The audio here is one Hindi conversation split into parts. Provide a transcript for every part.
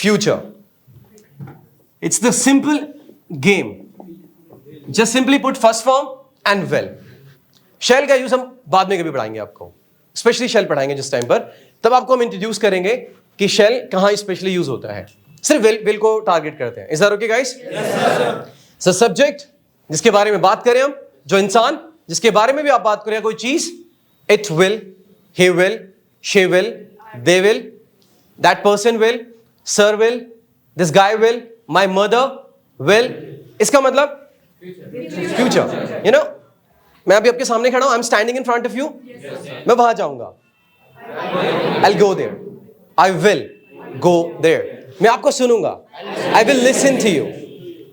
future. It's the simple game. Just simply put first form and will. Shall का यूज हम बाद में कभी पढ़ाएंगे आपको, स्पेशली शेल पढ़ाएंगे जिस टाइम पर, तब आपको हम इंट्रोड्यूस करेंगे कि शेल कहां स्पेशली यूज होता है. सिर्फ विल को टारगेट करते हैं. Is that okay guys? So subject जिसके बारे में बात करें हम, जो इंसान जिसके बारे में भी आप बात करें, कोई चीज, it will, he will, she will, they will, that person will, sir will, this guy will, my mother will. इसका मतलब फ्यूचर. यू नो, मैं अभी आपके सामने खड़ा हूं, I am standing in front of you. मैं वहां जाऊंगा, I will go there, I will go there. मैं आपको सुनूंगा, I will listen to you,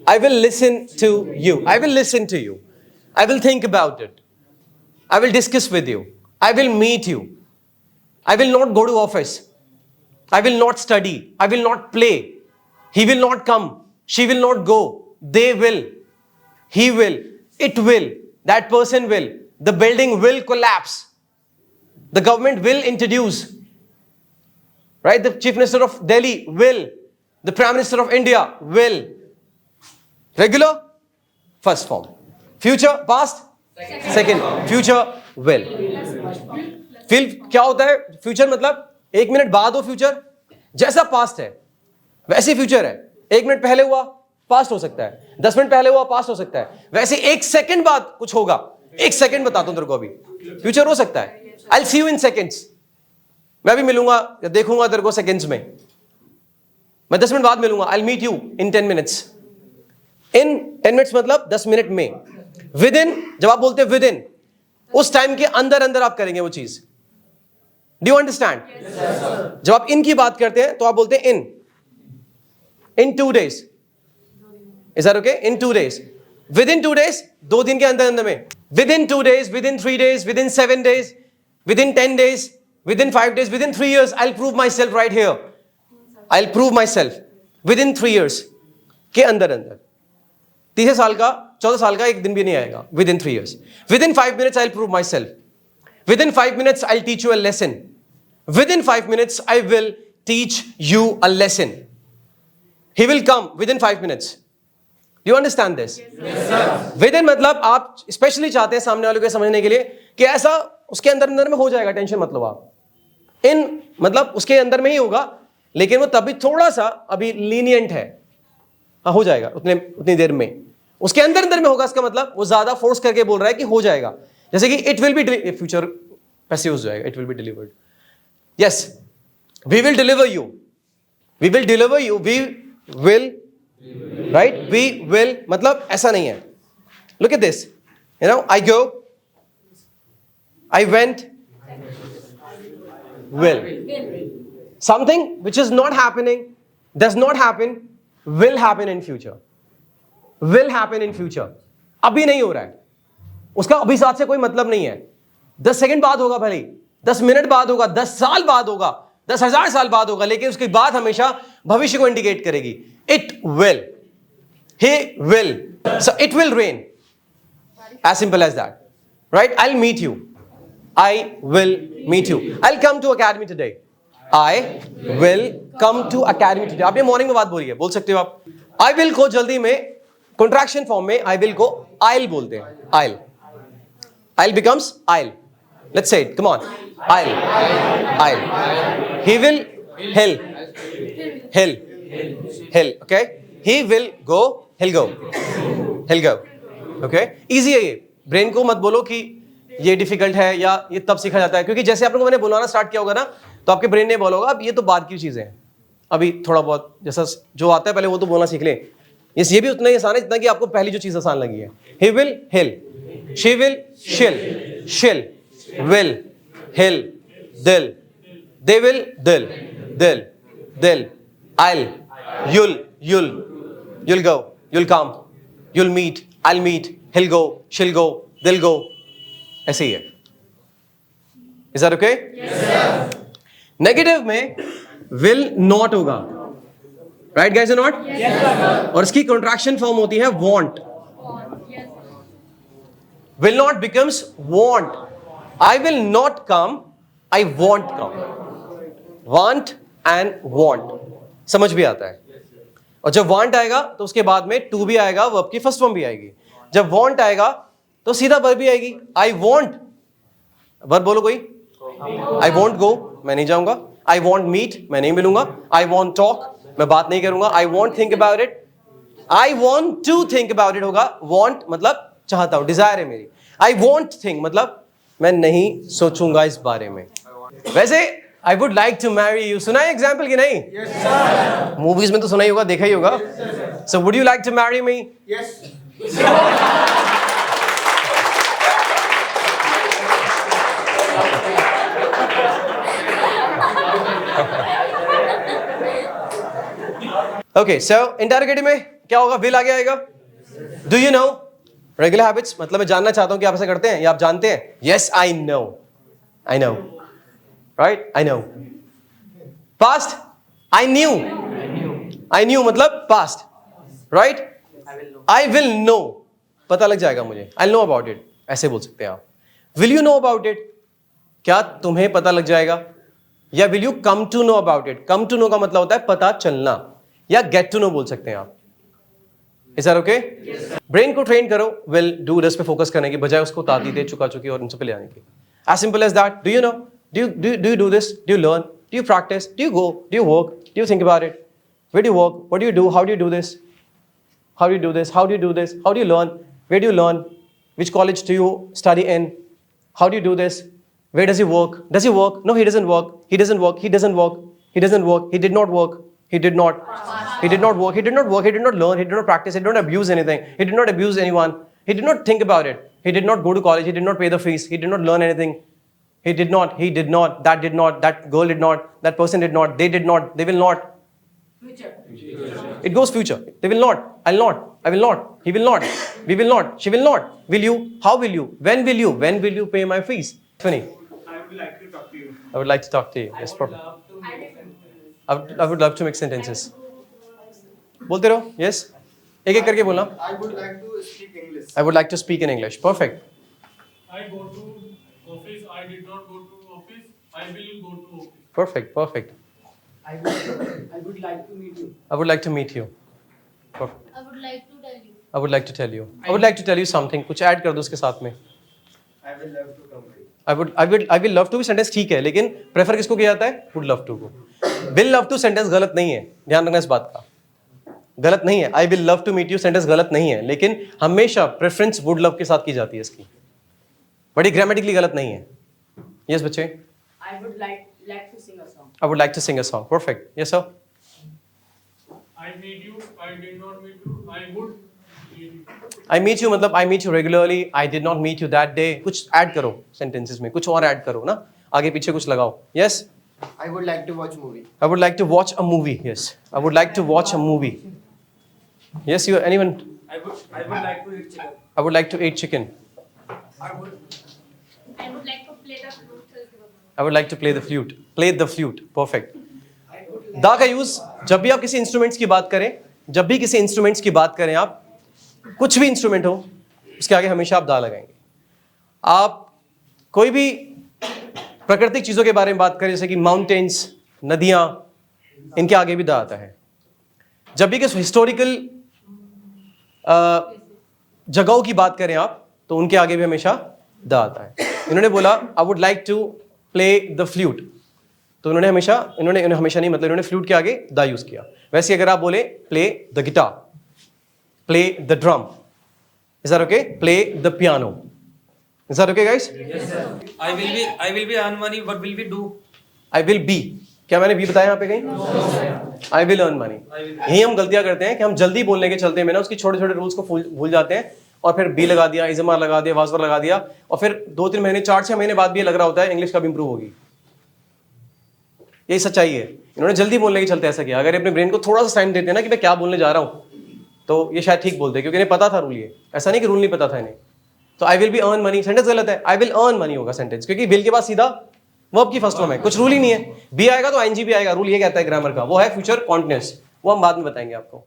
I will listen to you, I will listen to you, I will think about it, I will discuss with you, I will meet you, I will not go to office, I will not study, I will not play, he will not come, she will not go, they will, he will, it will, that person will, the building will collapse, the government will introduce, right? The chief minister of Delhi will, the prime minister of India will. Regular, first form. Future, past, second. Future, will. Feel क्या होता है? Future मतलब 1 मिनट बाद हो फ्यूचर, जैसा past है वैसे फ्यूचर है. 1 मिनट पहले हुआ पास्ट हो सकता है, 10 मिनट पहले हुआ पास्ट हो सकता है, वैसे 1 सेकंड बाद कुछ होगा. 1 सेकंड बताता हूं तेरे को, अभी फ्यूचर हो सकता है. I will see you in seconds. मैं भी मिलूंगा या देखूंगा तेरे को सेकंड्स में. मैं 10 मिनट बाद मिलूंगा, I will meet you in 10 minutes. In 10 minutes मतलब 10 मिनट में. विद इन, जब आप बोलते हैं विद इन, उस टाइम के अंदर अंदर आप करेंगे वो चीज. Do you understand? जब आप इन की बात करते हैं तो आप बोलते हैं इन 2 days. Is that okay? In 2 days. Within 2 days, 2 दिन के अंदर अंदर में. Within 2 days, within 3 days, within 7 days, within 10 days, within 5 days, within 3 years, I'll prove myself right here. I'll prove myself. Within 3 years के अंदर अंदर. 30 साल का, 14 साल का एक दिन भी नहीं आएगा. Within 3 years. Within 5 minutes, I'll prove myself. Within 5 minutes, I'll teach you a lesson. Within 5 minutes, I will teach you a lesson. He will come within 5 minutes. Do you understand this? Yes, sir. Within मतलब आप स्पेशली चाहते हैं सामने वाले को समझने के लिए कि ऐसा उसके अंदर अंदर में हो जाएगा, टेंशन मतलब आप. इन मतलब उसके अंदर में ही होगा, लेकिन वो तभी थोड़ा सा अभी लीनियंट है. हाँ, हो जाएगा उतनी देर में. उसके अंदर अंदर में होगा, इसका मतलब वो ज्यादा फोर्स करके बोल रहा है कि हो जाएगा. जैसे कि it will be, future passive हो जाएगा, it will be delivered. Yes, we will deliver you, we will deliver you, we will, right? We will मतलब ऐसा नहीं है. Look at this, you know, I go, I went, will. Something which is not happening, does not happen, will happen in future. Will happen in future. अभी नहीं हो रहा है, उसका अभी साथ से कोई मतलब नहीं है. 10 सेकंड बाद होगा, भले 10 मिनट बाद होगा, 10 साल बाद होगा, 10,000 साल बाद होगा, लेकिन उसके बाद हमेशा भविष्य को इंडिकेट करेगी. It will. He will. So it will rain. As simple as that. Right? I'll meet you. I will meet you. I'll come to academy today. I will come to academy today. आपने मॉर्निंग में बात बोली है, बोल सकते हो आप. I will को जल्दी में कॉन्ट्रैक्शन फॉर्म में I will को I'll बोलते हैं. I'll. I'll becomes I'll. Let's say it. Come on. I'll. He will. He'll. Okay. He will go. He'll go. Okay. Easy है ये. ब्रेन को मत बोलो कि ये डिफिकल्ट है या ये तब सीखा जाता है, क्योंकि जैसे आप लोगों ने बोलाना स्टार्ट किया होगा ना, तो आपके ब्रेन ने बोला होगा अब ये तो बाद की चीजें हैं, अभी थोड़ा बहुत जैसा जो आता है पहले वो तो बोलना सीख ले. ये भी उतना ही आसान है जितना कि आपको पहली जो चीज आसान लगी है. He will, he'll. She will, she'll. Will, he'll, they'll. They will, they'll. I'll, you'll go, you'll come, you'll meet, I'll meet, he'll go, she'll go, they'll go. ऐसे ही है. Is that okay? Yes, sir. Negative में will not होगा. Right guys or not? Yes, sir. और इसकी कॉन्ट्रैक्शन फॉर्म होती है want. Will not becomes want. I will not come, I won't come. Want and want. समझ भी आता है। और जब वांट आएगा तो उसके बाद में टू भी आएगा, वर्ब की फर्स्ट फॉर्म भी आएगी। जब वांट आएगा तो सीधा वर्ब भी आएगी। आई वांट, वर्ब बोलो कोई। आई वांट गो, मैं नहीं जाऊंगा। आई वांट मीट, मैं नहीं मिलूंगा। आई वांट टॉक, मैं बात नहीं करूंगा। I want think about it, I want to think about it होगा। वांट मतलब चाहता हूं, डिजायर है मेरी। आई वांट थिंक मतलब मैं नहीं सोचूंगा इस बारे में। वैसे I would like to marry you सुना है एग्जाम्पल कि नहीं? Yes, sir. मूवीज में तो सुना ही होगा, देखा ही होगा। So would you like to marry me? Yes. Okay, so interrogative में क्या होगा? विल आगे आएगा। Do you know? Regular habits मतलब मैं जानना चाहता हूं कि आप ऐसा करते हैं या आप जानते हैं। Yes I know, I know, right, I know. Past, I knew, I knew मतलब past, right. I will know, पता लग जाएगा मुझे। आई नो अबाउट इट, ऐसे बोल सकते हैं आप। Will you know about it, क्या तुम्हें पता लग जाएगा? या will you come to know about it? Come to know का मतलब होता है पता चलना, या गेट टू नो बोल सकते हैं आप। Is that okay? ब्रेन को ट्रेन करो विल डू डस पे फोकस करने की बजाय उसको ताती दे, चुका चुकी और इन सब पे ले आने की। As simple as that. Do you know? Do you do this? Do you learn? Do you practice? Do you go? Do you work? Do you think about it? Where do you work? What do you do? How do you do this? How do you do this? How do you do this? How do you learn? Where do you learn? Which college do you study in? How do you do this? Where does he work? Does he work? No, he doesn't work. He doesn't work. He doesn't work. He doesn't work. He did not work. He did not. He did not work. He did not work. He did not learn. He did not practice. He did not abuse anything. He did not abuse anyone. He did not think about it. He did not go to college. He did not pay the fees. He did not learn anything. He did not. He did not. That did not. That girl did not. That person did not. They did not. They will not. Future. It goes future. They will not. I'll not. I will not. He will not. We will not. She will not. Will you? How will you? When will you? When will you pay my fees? Funny. I would like to talk to you. I would like to talk to you. Yes, perfect. I would love to make sentences. बोलते रहो. Yes. एक एक करके बोलना. I would like to speak English. I would like to speak in English. Perfect. I go to office. I did not go to office. I will go to office. Perfect. Perfect. I would like to meet you. I would like to meet you. Perfect. I would like to tell you. I would like to tell you. I would like to tell you something. कुछ ऐड कर दो उसके साथ में. I will love to come to you. I will love to भी सेंटेंस ठीक है, लेकिन प्रेफर किसको किया जाता है? Would love to को. Will love to सेंटेंस गलत नहीं है, ध्यान रखना इस बात का. गलत नहीं है. I will love to meet you sentence गलत नहीं है, लेकिन हमेशा प्रेफरेंस would love के साथ की जाती है इसकी. बड़ी ग्रामेटिकली गलत नहीं है. यस बच्चे. I would like to sing a song. I would like to sing a song. Perfect. Yes sir. I meet you. I did not meet you. I would meet you. I meet you मतलब I meet you regularly. I did not meet you that day. कुछ ऐड करो सेंटेंसेस में, कुछ और ऐड करो ना, आगे पीछे कुछ लगाओ. Yes. I would like to watch movie. I would like to watch a movie. Yes. I would like to watch a movie. Yes, you anyone? I would like to eat chicken. I would like to eat chicken. I would I would like to play the flute. I would like to play the flute. Play the flute. Perfect. दा का यूज जब भी आप किसी इंस्ट्रूमेंट्स की बात करें, जब भी किसी इंस्ट्रूमेंट्स की बात करें, आप कुछ भी इंस्ट्रूमेंट हो उसके आगे हमेशा आप दा लगाएंगे. आप कोई भी प्राकृतिक चीजों के बारे में बात करें, जैसे कि माउंटेन्स, नदियां, इनके आगे भी दा आता है. जब भी किसी हिस्टोरिकल जगहों की बात करें आप, तो उनके आगे भी हमेशा दा आता है. इन्होंने बोला I would like to play the flute, तो इन्होंने हमेशा नहीं मतलब इन्होंने फ्लूट के आगे द यूज किया. वैसे अगर आप बोले play the guitar, play the drum, is that okay? Play the piano, is that okay guys? I will be earn money. What will we do? I will be, क्या मैंने बी बताया यहाँ पे कहीं? I will earn money. यही हम गलतियां करते हैं कि हम जल्दी बोलने के चलते में ना उसकी छोटे छोटे रूल्स को भूल जाते हैं, और फिर बी लगा दिया, इजमार लगा दिया, वाजवर लगा दिया, और फिर 2-3 महीने 4-6 महीने बाद भी ये लग रहा होता है इंग्लिश कब इंप्रूव होगी. यही सच्चाई है. इन्होंने जल्दी बोलने के चलते ऐसा किया. अगर अपने ब्रेन को थोड़ा सा टाइम देते ना कि मैं क्या बोलने जा रहा हूँ, तो ये शायद ठीक बोलते, क्योंकि इन्हें पता था रूल. ये ऐसा नहीं कि रूल नहीं पता था इन्हें. तो I will be earn money sentence गलत है. आई विल अर्न मनी होगा सेंटेंस, क्योंकि विल के बाद सीधा वर्ब की फर्स्ट फॉर्म है, कुछ रूल ही नहीं है. बी आएगा तो आईएनजी भी आएगा. रूल ये कहता है ग्रामर का, वो है फ्यूचर कॉन्टिन्यूअस. वो हम बाद में बताएंगे आपको.